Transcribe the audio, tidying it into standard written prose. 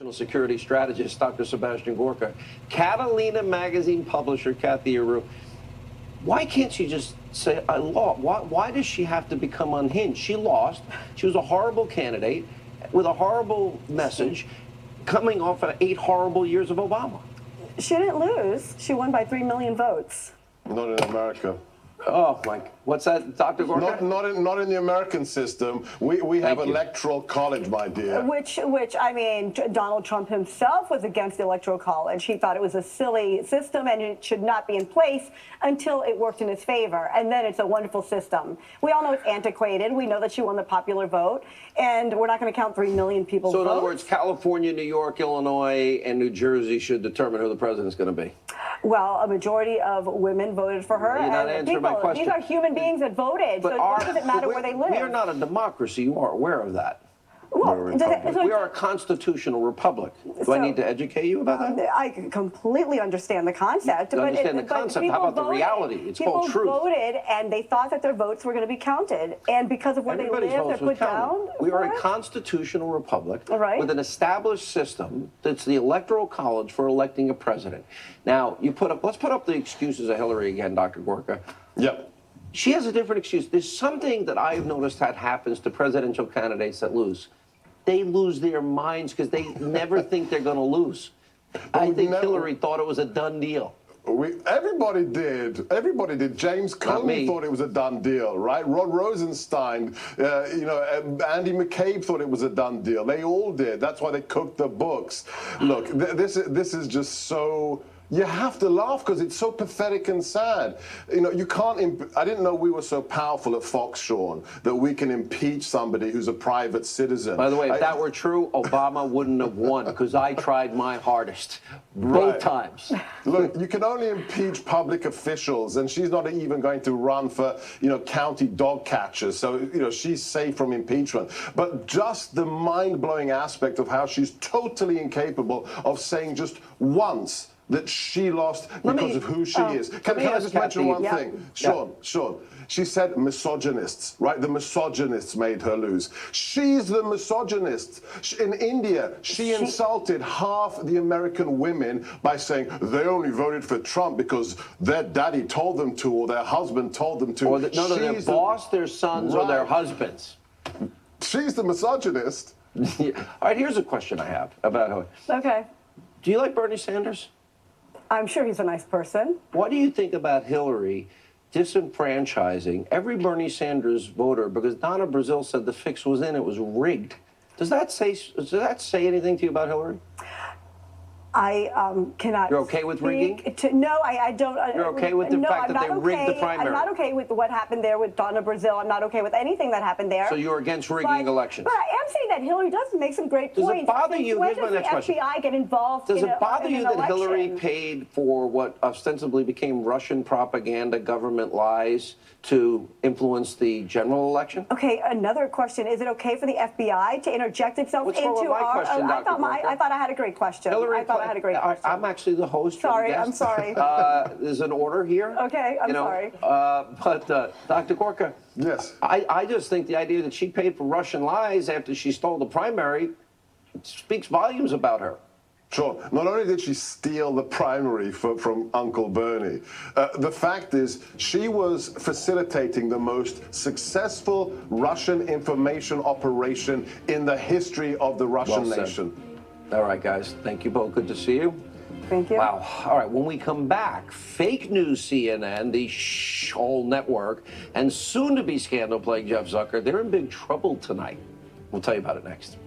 national security strategist, Dr. Sebastian Gorka. Catalina magazine publisher, Kathy Aru. Why can't she just say, I lost? Why does she have to become unhinged? She lost. She was a horrible candidate with a horrible message coming off of 8 horrible years of Obama. She didn't lose. She won by 3 million votes. Not in America. Oh, Mike. What's that, Dr. Gorka? Not in the American system. We have electoral college, my dear. Which I mean, Donald Trump himself was against the electoral college. He thought it was a silly system and it should not be in place until it worked in his favor. And then it's a wonderful system. We all know it's antiquated. We know that she won the popular vote, and we're not going to count 3 million people's votes. So in other words, California, New York, Illinois, and New Jersey should determine who the president's going to be. Well, a majority of women voted for her. You're not answering my question. These are human beings that voted, so why does it matter where they live? We are not a democracy. You are aware of that. Well, we are a constitutional republic. Do I need to educate you about that? I completely understand the concept. You understand the concept. How about the reality? It's called truth. People voted, and they thought that their votes were going to be counted. And because of where they live, they're put down. We are a constitutional republic with an established system that's the electoral college for electing a president. Now, let's put up the excuses of Hillary again, Dr. Gorka. Yep. She has a different excuse. There's something that I've noticed that happens to presidential candidates that lose. They lose their minds because they never think they're going to lose. I think Hillary thought it was a done deal. Everybody did. Everybody did. James Comey thought it was a done deal, right? Rod Rosenstein, Andy McCabe thought it was a done deal. They all did. That's why they cooked the books. Look, this is just so... You have to laugh because it's so pathetic and sad. You can't. I didn't know we were so powerful at Fox, Sean, that we can impeach somebody who's a private citizen. By the way, if that were true, Obama wouldn't have won because I tried my hardest both times. Look, you can only impeach public officials, and she's not even going to run for, county dog catchers. So, she's safe from impeachment. But just the mind-blowing aspect of how she's totally incapable of saying just once that she lost because of who she is. Can I just mention one thing? Sean, she said misogynists, right? The misogynists made her lose. She's the misogynist. In India, she insulted half the American women by saying they only voted for Trump because their daddy told them to or their husband told them to. Or their boss, their sons, or their husbands. She's the misogynist. All right, here's a question I have about her. Okay. Do you like Bernie Sanders? I'm sure he's a nice person. What do you think about Hillary disenfranchising every Bernie Sanders voter because Donna Brazile said the fix was in, it was rigged? Does that say anything to you about Hillary? I cannot. You're okay with rigging? No, I don't. You're okay with the fact that they rigged the primary? I'm not okay with what happened there with Donna Brazile. I'm not okay with anything that happened there. So you're against rigging elections? But I am saying that Hillary does make some great points. Does it bother you? When does the FBI get involved in an election? Does it bother you that Hillary paid for what ostensibly became Russian propaganda, government lies, to influence the general election? Okay, another question. Is it okay for the FBI to interject itself into our... Question, I thought I had a great question. Hillary, I had a great question. I'm actually the host. Sorry, I'm sorry. There's an order here. Okay, I'm sorry. But Dr. Gorka, yes, I just think the idea that she paid for Russian lies after she stole the primary speaks volumes about her. Sure. Not only did she steal the primary from Uncle Bernie, the fact is she was facilitating the most successful Russian information operation in the history of the Russian nation. All right, guys. Thank you both. Good to see you. Thank you. Wow. All right. When we come back, fake news CNN, the whole network, and soon-to-be scandal-plagued Jeff Zucker, they're in big trouble tonight. We'll tell you about it next.